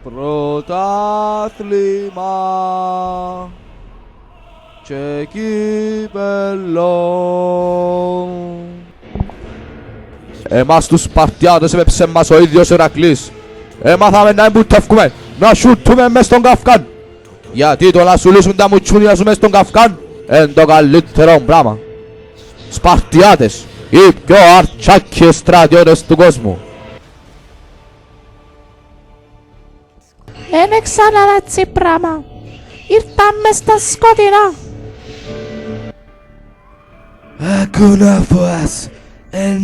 Πρωτάθλημα και κύπελλο. Εμάς τους Σπαρτιάτες έπαιψε μας ο ίδιος ο Ηρακλής. Έμαθαμε να εμπουτεύκουμε, να σούτουμε μες στον Καυκάν. Γιατί το να σου λύσουν τα μουτσούνια σου μες στον Καυκάν εν το καλύτερο πράγμα. Σπαρτιάτες, οι πιο αρτσάκιες στρατιώτες του κόσμου. Είναι ξανά έτσι πράγμα. Ήρθαμε στα σκοτεινά. Ακούνα φοάς,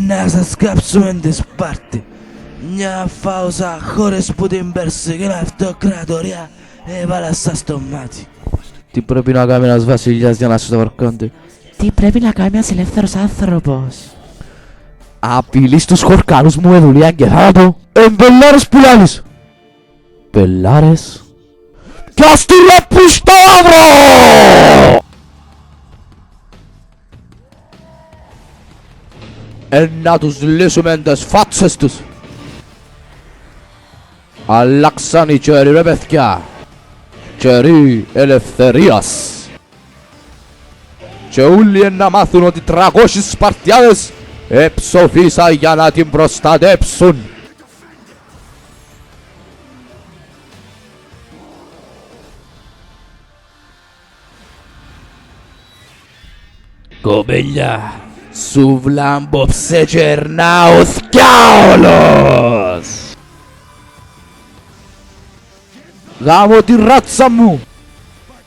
να σας κάψουμε τη Σπάρτη. Μια φάουσα χώρες που την Περσική αυτοκρατορία έβαλα σας στο μάτι. Τι πρέπει να κάνει ένας βασιλιάς για να σου το βαρκώνται? Τι πρέπει να κάνει ένας ελεύθερος άνθρωπος? Απειλείς τους χορκάνους μου με δουλειά και θάνατο. Μπελάρες που λάλλεις. Μπελάρες. Κι ας τη ρέπεις στο άβρο! Να τους λύσουμε τις φάτσες τους. Αλλάξαν οι καιροί ρε παιδιά. Καιροί ελευθερίας. Και όλοι να μάθουν ότι 300 Σπαρτιάδες εψοφίσαν για να την προστατέψουν. Κοπέλια, σου βλάμπωψε κερνά ο θκιάολος. Γάμω τη ράτσα μου.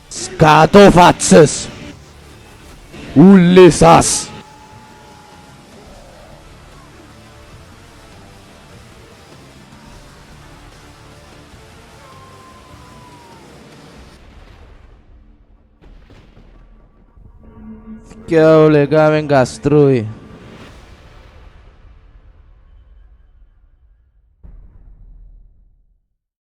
Σκατόφατσες. Ούλοι σας. Θκιάολε κάμεν καστρούι.